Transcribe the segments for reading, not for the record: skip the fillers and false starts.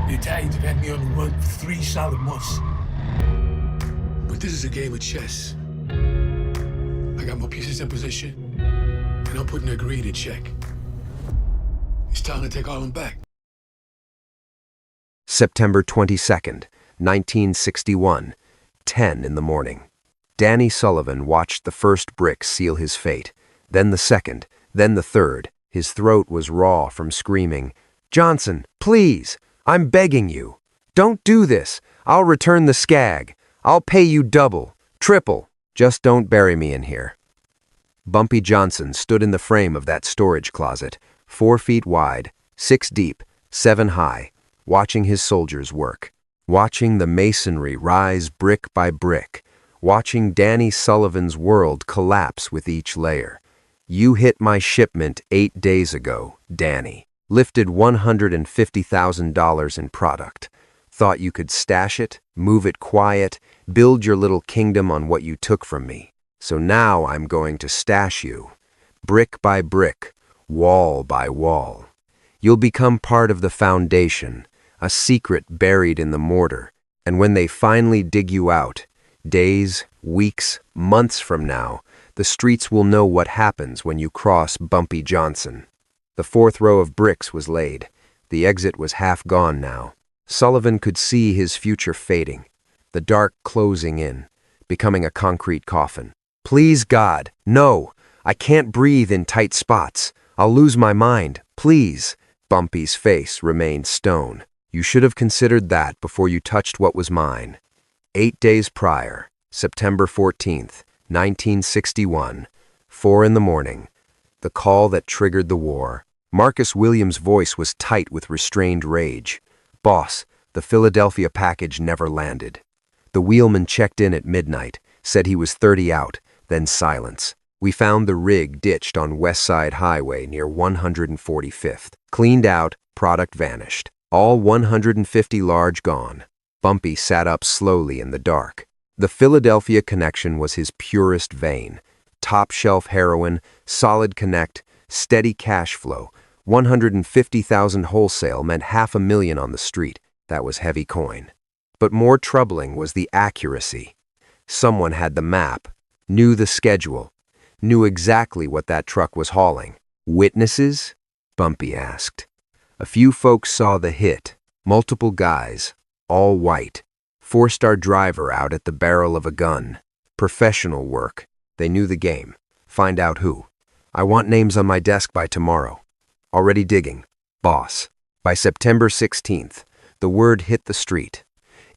The Italians have had me on the run for 3 solid months. But this is a game of chess. I got my pieces in position, and I'm putting their greed in check. It's time to take all of them back. September 22nd, 1961, 10 in the morning. Danny Sullivan watched the first brick seal his fate, then the second, then the third. His throat was raw from screaming, "Johnson, please, I'm begging you. Don't do this. I'll return the skag. I'll pay you double, triple. Just don't bury me in here." Bumpy Johnson stood in the frame of that storage closet, 4 feet wide, 6 deep, 7 high, watching his soldiers work, watching the masonry rise brick by brick, watching Danny Sullivan's world collapse with each layer. "You hit my shipment 8 days ago, Danny. Lifted $150,000 in product. Thought you could stash it, move it quiet, build your little kingdom on what you took from me. So now I'm going to stash you, brick by brick, wall by wall. You'll become part of the foundation, a secret buried in the mortar, and when they finally dig you out, days, weeks, months from now, the streets will know what happens when you cross Bumpy Johnson." The 4th row of bricks was laid. The exit was half gone now. Sullivan could see his future fading, the dark closing in, becoming a concrete coffin. "Please, God, no! I can't breathe in tight spots. I'll lose my mind. Please." Bumpy's face remained stone. "You should have considered that before you touched what was mine." 8 days prior, September 14th, 1961, 4 in the morning, the call that triggered the war. Marcus Williams' voice was tight with restrained rage. "Boss, the Philadelphia package never landed." The wheelman checked in at midnight, said he was 30 out, then silence. "We found the rig ditched on West Side Highway near 145th. Cleaned out, product vanished. All 150 large gone." Bumpy sat up slowly in the dark. The Philadelphia connection was his purest vein. Top-shelf heroin, solid connect, steady cash flow. 150,000 wholesale meant $500,000 on the street. That was heavy coin. But more troubling was the accuracy. Someone had the map, knew the schedule, knew exactly what that truck was hauling. "Witnesses?" Bumpy asked. A few folks saw the hit. Multiple guys, all white. Forced our driver out at the barrel of a gun. Professional work. They knew the game. Find out who. "I want names on my desk by tomorrow." "Already digging. Boss." By September 16th, the word hit the street.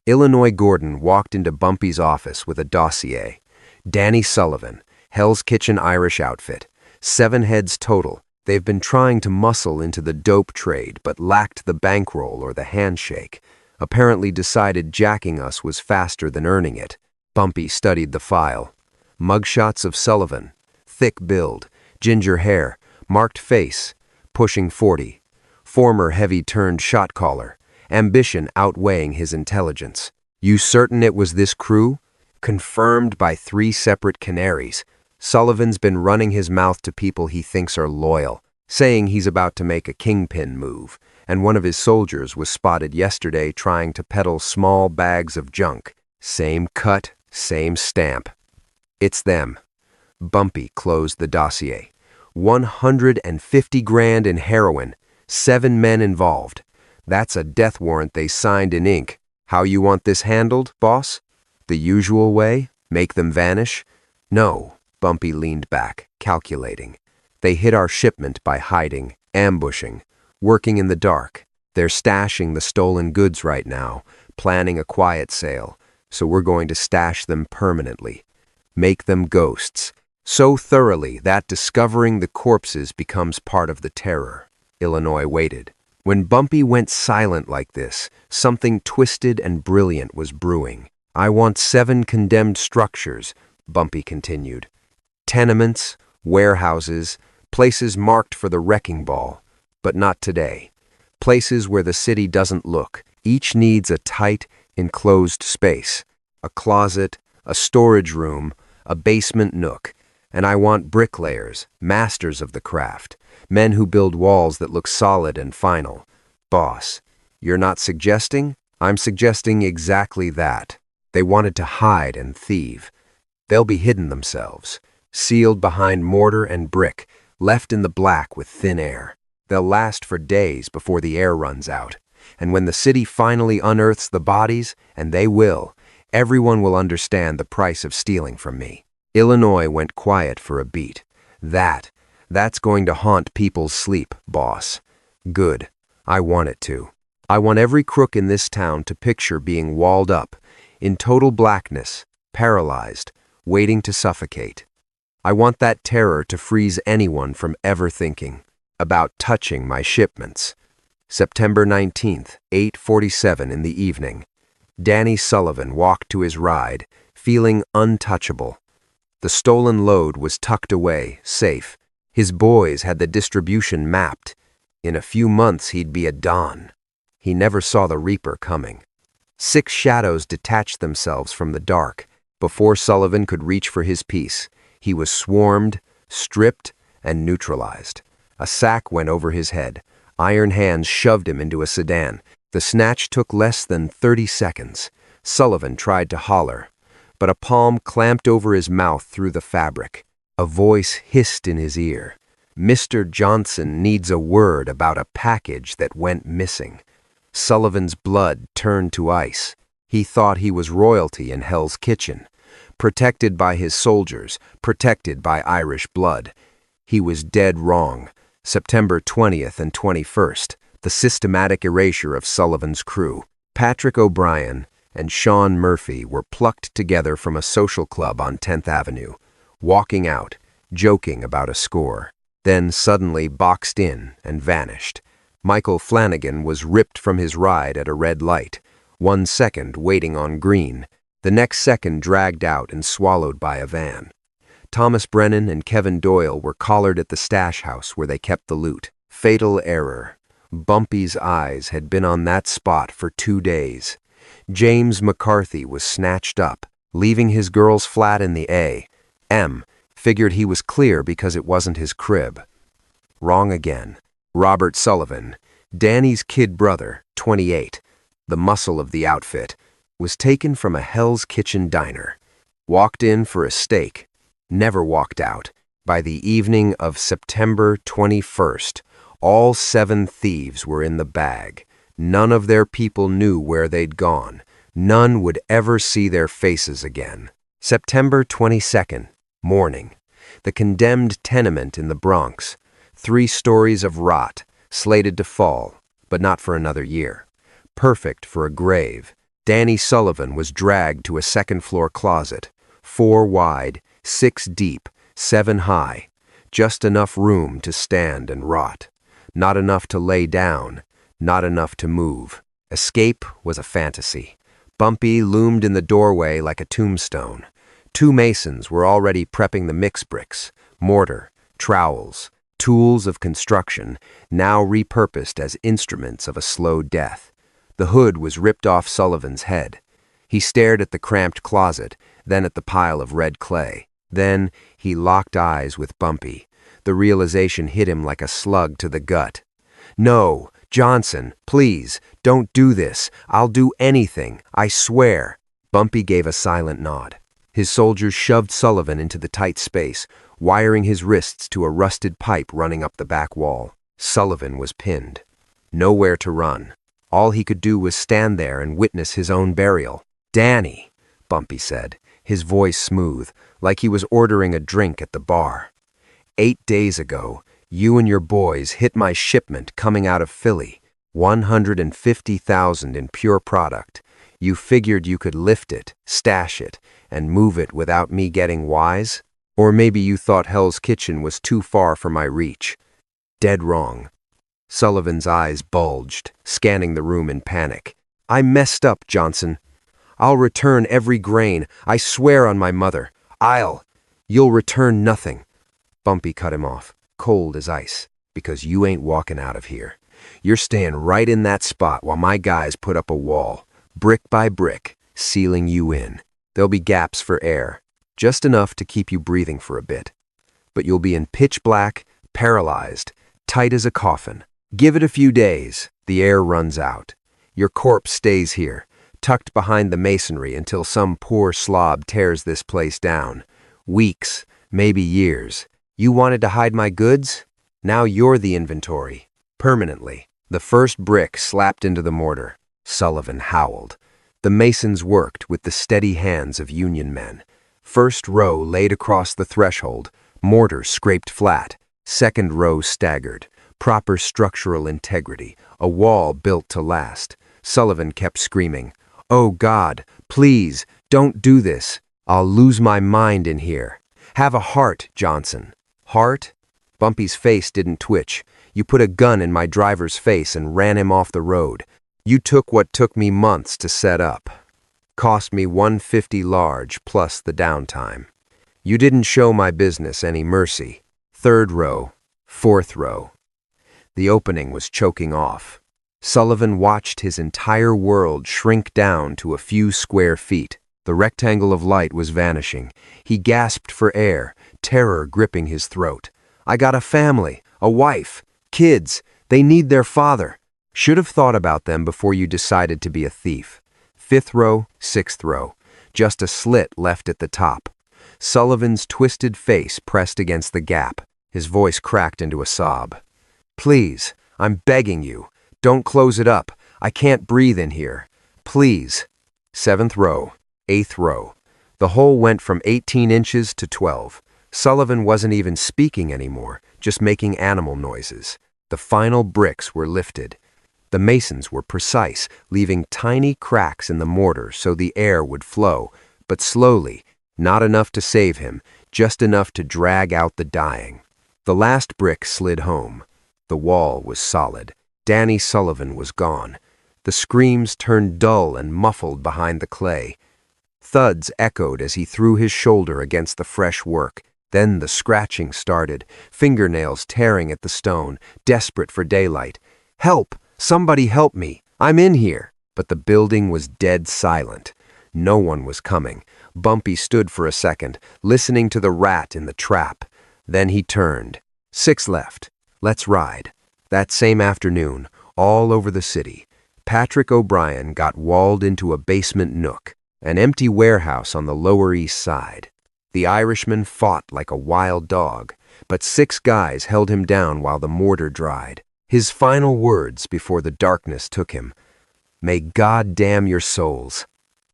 Illinois Gordon walked into Bumpy's office with a dossier. Danny Sullivan, Hell's Kitchen Irish outfit. 7 heads total. They've been trying to muscle into the dope trade, but lacked the bankroll or the handshake. Apparently decided jacking us was faster than earning it. Bumpy studied the file. Mugshots of Sullivan. Thick build, ginger hair, marked face, pushing 40. Former heavy-turned shot caller. Ambition outweighing his intelligence. "You certain it was this crew?" Confirmed by 3 separate canaries. Sullivan's been running his mouth to people he thinks are loyal, saying he's about to make a kingpin move, and one of his soldiers was spotted yesterday trying to peddle small bags of junk. Same cut, same stamp. "It's them." Bumpy closed the dossier. 150 grand in heroin, 7 men involved. That's a death warrant they signed in ink. "How you want this handled, boss?" "The usual way? Make them vanish?" "No." Bumpy leaned back, calculating. "They hit our shipment by hiding, ambushing, working in the dark. They're stashing the stolen goods right now, planning a quiet sale, so we're going to stash them permanently. Make them ghosts. So thoroughly that discovering the corpses becomes part of the terror." Illinois waited. When Bumpy went silent like this, something twisted and brilliant was brewing. "I want 7 condemned structures," Bumpy continued. "Tenements, warehouses, places marked for the wrecking ball. But not today. Places where the city doesn't look. Each needs a tight, enclosed space. A closet, a storage room, a basement nook. And I want bricklayers, masters of the craft, men who build walls that look solid and final. Boss, You're not suggesting? I'm suggesting exactly that. They wanted to hide and thieve. They'll be hidden themselves, sealed behind mortar and brick, left in the black with thin air. They'll last for days before the air runs out. And when the city finally unearths the bodies, and they will, everyone will understand the price of stealing from me. Illinois went quiet for a beat. That's going to haunt people's sleep, boss. Good. I want it to. I want every crook in this town to picture being walled up, in total blackness, paralyzed, waiting to suffocate. I want that terror to freeze anyone from ever thinking about touching my shipments. September 19th, 8:47 in the evening. Danny Sullivan walked to his ride, feeling untouchable. The stolen load was tucked away, safe. His boys had the distribution mapped. In a few months he'd be a Don. He never saw the Reaper coming. 6 shadows detached themselves from the dark. Before Sullivan could reach for his piece, he was swarmed, stripped, and neutralized. A sack went over his head. Iron hands shoved him into a sedan. The snatch took less than 30 seconds. Sullivan tried to holler, but a palm clamped over his mouth through the fabric. A voice hissed in his ear. Mr. Johnson needs a word about a package that went missing. Sullivan's blood turned to ice. He thought he was royalty in Hell's Kitchen, protected by his soldiers, protected by Irish blood. He was dead wrong. September 20th and 21st, the systematic erasure of Sullivan's crew. Patrick O'Brien and Sean Murphy were plucked together from a social club on 10th Avenue, walking out, joking about a score, then suddenly boxed in and vanished. Michael Flanagan was ripped from his ride at a red light, 1 second waiting on green, the next second dragged out and swallowed by a van. Thomas Brennan and Kevin Doyle were collared at the stash house where they kept the loot. Fatal error. Bumpy's eyes had been on that spot for 2 days. James McCarthy was snatched up, leaving his girls flat in the A. M figured he was clear because it wasn't his crib. Wrong again. Robert Sullivan, Danny's kid brother, 28, the muscle of the outfit, was taken from a Hell's Kitchen diner. Walked in for a steak. Never walked out. By the evening of September 21st, all 7 thieves were in the bag. None of their people knew where they'd gone. None would ever see their faces again. September 22nd, morning. The condemned tenement in the Bronx. 3 stories of rot, slated to fall, but not for another year. Perfect for a grave. Danny Sullivan was dragged to a second-floor closet, 4 wide, 6 deep, 7 high, just enough room to stand and rot. Not enough to lay down, not enough to move. Escape was a fantasy. Bumpy loomed in the doorway like a tombstone. 2 masons were already prepping the mix bricks, mortar, trowels, tools of construction, now repurposed as instruments of a slow death. The hood was ripped off Sullivan's head. He stared at the cramped closet, then at the pile of red clay. Then he locked eyes with Bumpy. The realization hit him like a slug to the gut. No, Johnson, please, don't do this. I'll do anything, I swear. Bumpy gave a silent nod. His soldiers shoved Sullivan into the tight space, wiring his wrists to a rusted pipe running up the back wall. Sullivan was pinned. Nowhere to run. All he could do was stand there and witness his own burial. Danny, Bumpy said, his voice smooth, like he was ordering a drink at the bar. 8 days ago, you and your boys hit my shipment coming out of Philly, 150,000 in pure product. You figured you could lift it, stash it, and move it without me getting wise? Or maybe you thought Hell's Kitchen was too far for my reach. Dead wrong. Sullivan's eyes bulged, scanning the room in panic. I messed up, Johnson. I'll return every grain, I swear on my mother. You'll return nothing. Bumpy cut him off, cold as ice, because you ain't walking out of here. You're staying right in that spot while my guys put up a wall, brick by brick, sealing you in. There'll be gaps for air, just enough to keep you breathing for a bit. But you'll be in pitch black, paralyzed, tight as a coffin. Give it a few days, the air runs out. Your corpse stays here, tucked behind the masonry until some poor slob tears this place down. Weeks, maybe years. You wanted to hide my goods? Now you're the inventory. Permanently. The first brick slapped into the mortar. Sullivan howled. The masons worked with the steady hands of union men. First row laid across the threshold. Mortar scraped flat. Second row staggered. Proper structural integrity. A wall built to last. Sullivan kept screaming, "Oh God, please, don't do this. I'll lose my mind in here. Have a heart, Johnson." Heart? Bumpy's face didn't twitch. You put a gun in my driver's face and ran him off the road. You took what took me months to set up. Cost me $150 large plus the downtime. You didn't show my business any mercy. Third row, fourth row. The opening was choking off. Sullivan watched his entire world shrink down to a few square feet. The rectangle of light was vanishing. He gasped for air, terror gripping his throat. I got a family, a wife, kids. They need their father. Should have thought about them before you decided to be a thief. Fifth row, sixth row. Just a slit left at the top. Sullivan's twisted face pressed against the gap. His voice cracked into a sob. Please, I'm begging you. Don't close it up. I can't breathe in here. Please. Seventh row, eighth row. The hole went from 18 inches to 12. Sullivan wasn't even speaking anymore, just making animal noises. The final bricks were lifted. The masons were precise, leaving tiny cracks in the mortar so the air would flow, but slowly, not enough to save him, just enough to drag out the dying. The last brick slid home. The wall was solid. Danny Sullivan was gone. The screams turned dull and muffled behind the clay. Thuds echoed as he threw his shoulder against the fresh work. Then the scratching started, fingernails tearing at the stone, desperate for daylight. Help! Somebody help me! I'm in here! But the building was dead silent. No one was coming. Bumpy stood for a second, listening to the rat in the trap. Then he turned. 6 left. Let's ride. That same afternoon, all over the city, Patrick O'Brien got walled into a basement nook, an empty warehouse on the Lower East Side. The Irishman fought like a wild dog, but 6 guys held him down while the mortar dried. His final words before the darkness took him, "May God damn your souls."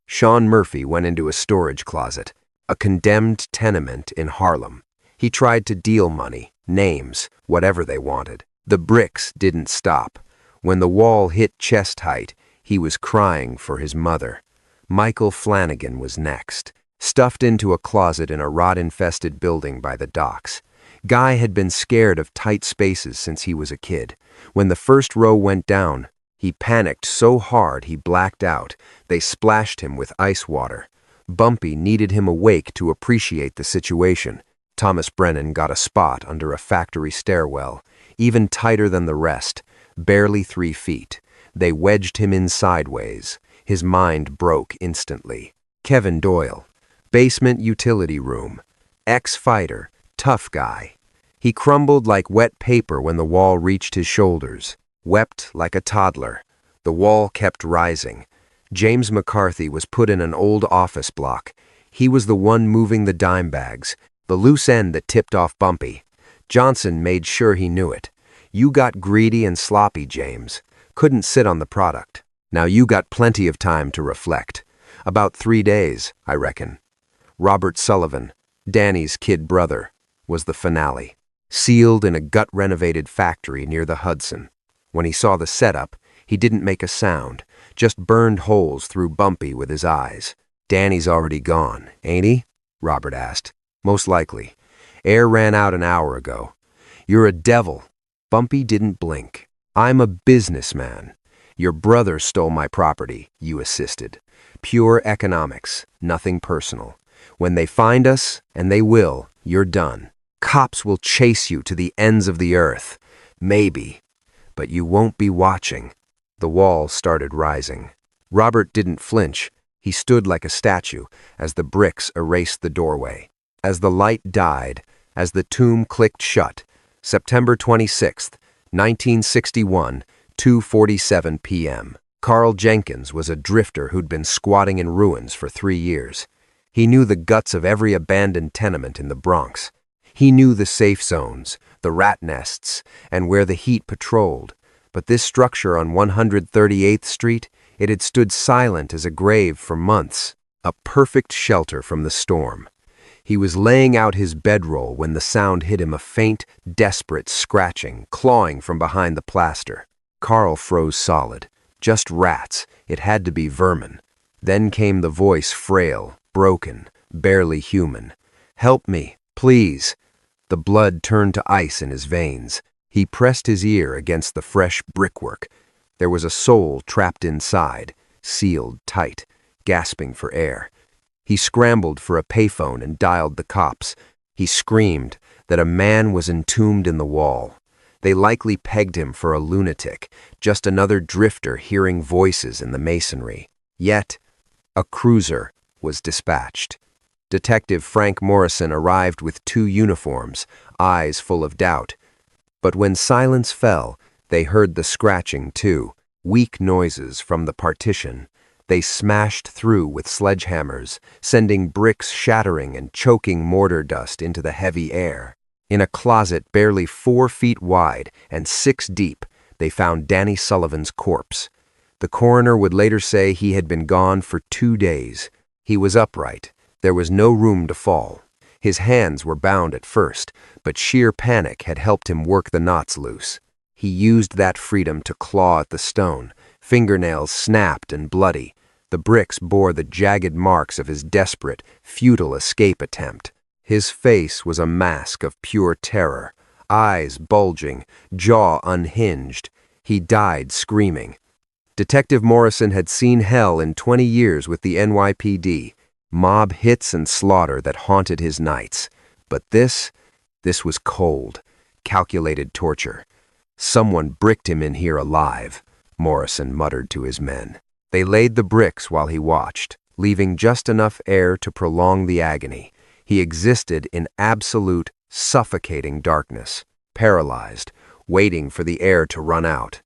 Sean Murphy went into a storage closet, a condemned tenement in Harlem. He tried to deal money, names, whatever they wanted. The bricks didn't stop. When the wall hit chest height, he was crying for his mother. Michael Flanagan was next, stuffed into a closet in a rot-infested building by the docks. Guy had been scared of tight spaces since he was a kid. When the first row went down, he panicked so hard he blacked out. They splashed him with ice water. Bumpy needed him awake to appreciate the situation. Thomas Brennan got a spot under a factory stairwell, even tighter than the rest, barely 3 feet. They wedged him in sideways. His mind broke instantly. Kevin Doyle, basement utility room, ex-fighter, tough guy. He crumbled like wet paper when the wall reached his shoulders, wept like a toddler. The wall kept rising. James McCarthy was put in an old office block. He was the one moving the dime bags, the loose end that tipped off Bumpy. Johnson made sure he knew it. You got greedy and sloppy, James. Couldn't sit on the product. Now you got plenty of time to reflect. About 3 days, I reckon. Robert Sullivan, Danny's kid brother, was the finale. Sealed in a gut-renovated factory near the Hudson. When he saw the setup, he didn't make a sound, just burned holes through Bumpy with his eyes. Danny's already gone, ain't he? Robert asked. Most likely. Air ran out an hour ago. You're a devil. Bumpy didn't blink. I'm a businessman. Your brother stole my property, you assisted. Pure economics, nothing personal. When they find us, and they will, you're done. Cops will chase you to the ends of the earth. Maybe. But you won't be watching. The wall started rising. Robert didn't flinch. He stood like a statue as the bricks erased the doorway. As the light died, as the tomb clicked shut, September 26th, 1961, 2:47 p.m. Carl Jenkins was a drifter who'd been squatting in ruins for 3 years. He knew the guts of every abandoned tenement in the Bronx. He knew the safe zones, the rat nests, and where the heat patrolled. But this structure on 138th Street, it had stood silent as a grave for months, a perfect shelter from the storm. He was laying out his bedroll when the sound hit him, a faint, desperate scratching, clawing from behind the plaster. Carl froze solid. Just rats. It had to be vermin. Then came the voice, frail, broken, barely human. "Help me, please." The blood turned to ice in his veins. He pressed his ear against the fresh brickwork. There was a soul trapped inside, sealed tight, gasping for air. He scrambled for a payphone and dialed the cops. He screamed that a man was entombed in the wall. They likely pegged him for a lunatic, just another drifter hearing voices in the masonry. Yet, a cruiser was dispatched. Detective Frank Morrison arrived with 2 uniforms, eyes full of doubt. But when silence fell, they heard the scratching too, weak noises from the partition. They smashed through with sledgehammers, sending bricks shattering and choking mortar dust into the heavy air. In a closet barely 4 feet wide and 6 deep, they found Danny Sullivan's corpse. The coroner would later say he had been gone for 2 days. He was upright. There was no room to fall. His hands were bound at first, but sheer panic had helped him work the knots loose. He used that freedom to claw at the stone. Fingernails snapped and bloody. The bricks bore the jagged marks of his desperate, futile escape attempt. His face was a mask of pure terror, eyes bulging, jaw unhinged. He died screaming. Detective Morrison had seen hell in 20 years with the NYPD, mob hits and slaughter that haunted his nights. But this was cold, calculated torture. "Someone bricked him in here alive," Morrison muttered to his men. They laid the bricks while he watched, leaving just enough air to prolong the agony. He existed in absolute, suffocating darkness, paralyzed, waiting for the air to run out.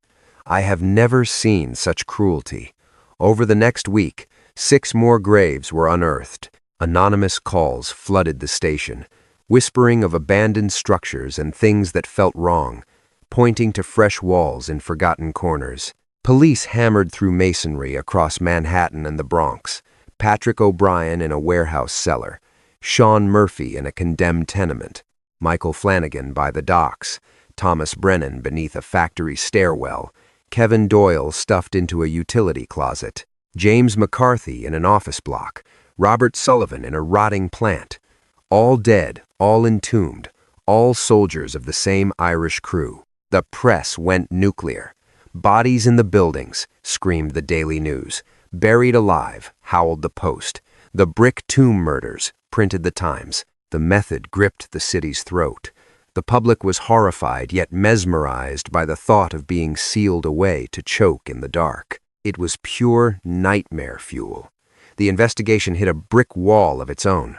I have never seen such cruelty. Over the next week, 6 more graves were unearthed. Anonymous calls flooded the station, whispering of abandoned structures and things that felt wrong, pointing to fresh walls in forgotten corners. Police hammered through masonry across Manhattan and the Bronx. Patrick O'Brien in a warehouse cellar. Sean Murphy in a condemned tenement, Michael Flanagan by the docks, Thomas Brennan beneath a factory stairwell, Kevin Doyle stuffed into a utility closet, James McCarthy in an office block, Robert Sullivan in a rotting plant. All dead, all entombed, all soldiers of the same Irish crew. The press went nuclear. "Bodies in the buildings," screamed the Daily News. "Buried alive," howled the Post. "The Brick Tomb Murders," printed the Times. The method gripped the city's throat. The public was horrified yet mesmerized by the thought of being sealed away to choke in the dark. It was pure nightmare fuel. The investigation hit a brick wall of its own.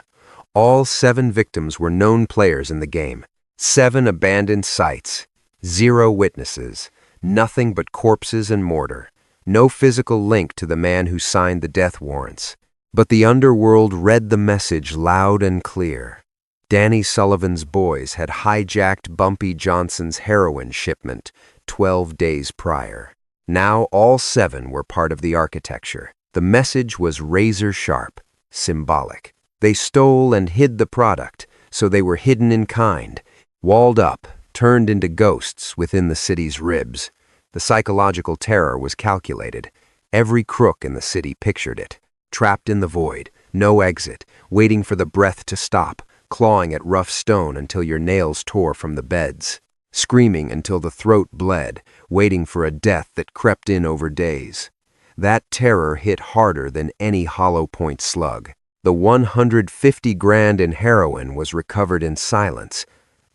All 7 victims were known players in the game. 7 abandoned sites. 0 witnesses. Nothing but corpses and mortar. No physical link to the man who signed the death warrants. But the underworld read the message loud and clear. Danny Sullivan's boys had hijacked Bumpy Johnson's heroin shipment 12 days prior. Now all 7 were part of the architecture. The message was razor sharp, symbolic. They stole and hid the product, so they were hidden in kind, walled up, turned into ghosts within the city's ribs. The psychological terror was calculated. Every crook in the city pictured it. Trapped in the void, no exit, waiting for the breath to stop, clawing at rough stone until your nails tore from the beds, screaming until the throat bled, waiting for a death that crept in over days. That terror hit harder than any hollow point slug. The 150 grand in heroin was recovered in silence.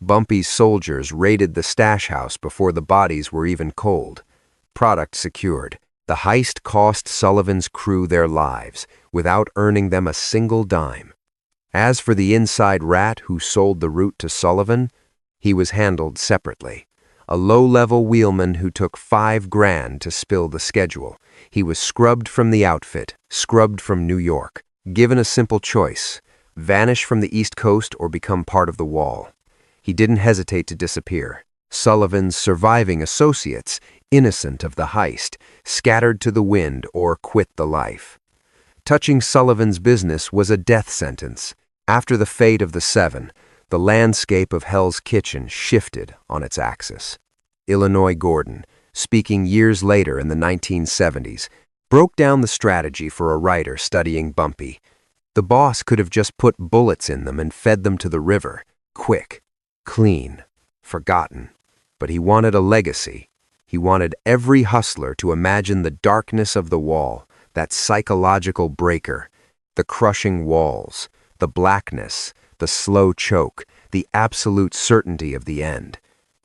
Bumpy's soldiers raided the stash house before the bodies were even cold. Product secured. The heist cost Sullivan's crew their lives, without earning them a single dime. As for the inside rat who sold the route to Sullivan, he was handled separately. A low-level wheelman who took 5 grand to spill the schedule. He was scrubbed from the outfit, scrubbed from New York, given a simple choice: vanish from the East Coast or become part of the wall. He didn't hesitate to disappear. Sullivan's surviving associates, innocent of the heist, scattered to the wind or quit the life. Touching Sullivan's business was a death sentence. After the fate of the seven, the landscape of Hell's Kitchen shifted on its axis. Illinois Gordon, speaking years later in the 1970s, broke down the strategy for a writer studying Bumpy. The boss could have just put bullets in them and fed them to the river, quick, clean, forgotten. But he wanted a legacy. He wanted every hustler to imagine the darkness of the wall, that psychological breaker, the crushing walls, the blackness, the slow choke, the absolute certainty of the end.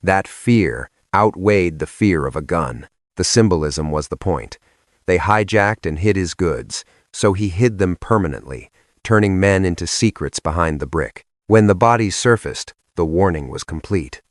That fear outweighed the fear of a gun. The symbolism was the point. They hijacked and hid his goods, so he hid them permanently, turning men into secrets behind the brick. When the bodies surfaced, the warning was complete.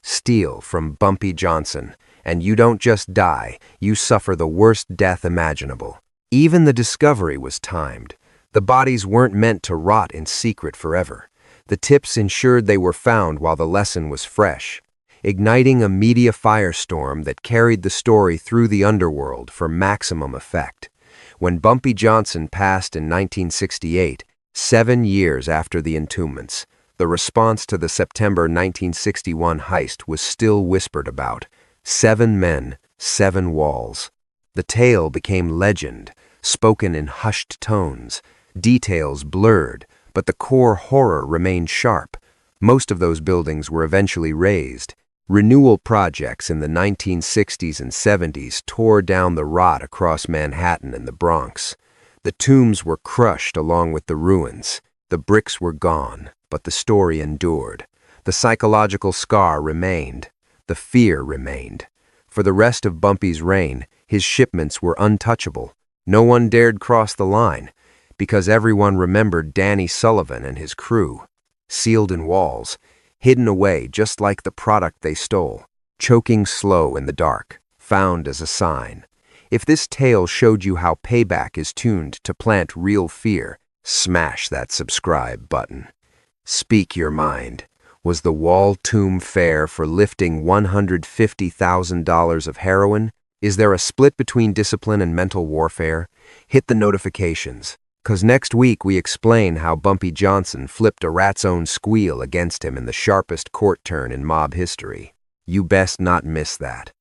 Steal from Bumpy Johnson, and you don't just die, you suffer the worst death imaginable. Even the discovery was timed. The bodies weren't meant to rot in secret forever. The tips ensured they were found while the lesson was fresh, igniting a media firestorm that carried the story through the underworld for maximum effect. When Bumpy Johnson passed in 1968, 7 years after the entombments, the response to the September 1961 heist was still whispered about. 7 men, 7 walls. The tale became legend, spoken in hushed tones, details blurred, but the core horror remained sharp. Most of those buildings were eventually razed. Renewal projects in the 1960s and 70s tore down the rot across Manhattan and the Bronx. The tombs were crushed along with the ruins. The bricks were gone, but the story endured. The psychological scar remained. The fear remained. For the rest of Bumpy's reign, his shipments were untouchable. No one dared cross the line, because everyone remembered Danny Sullivan and his crew, sealed in walls, hidden away just like the product they stole, choking slow in the dark, found as a sign. If this tale showed you how payback is tuned to plant real fear, smash that subscribe button. Speak your mind. Was the wall tomb fair for lifting $150,000 of heroin? Is there a split between discipline and mental warfare? Hit the notifications, 'cause next week we explain how Bumpy Johnson flipped a rat's own squeal against him in the sharpest court turn in mob history. You best not miss that.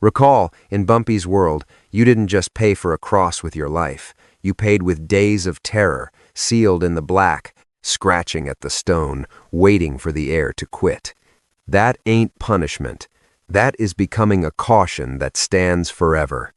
Recall, in Bumpy's world, you didn't just pay for a cross with your life. You paid with days of terror, sealed in the black, scratching at the stone, waiting for the air to quit. That ain't punishment. That is becoming a caution that stands forever.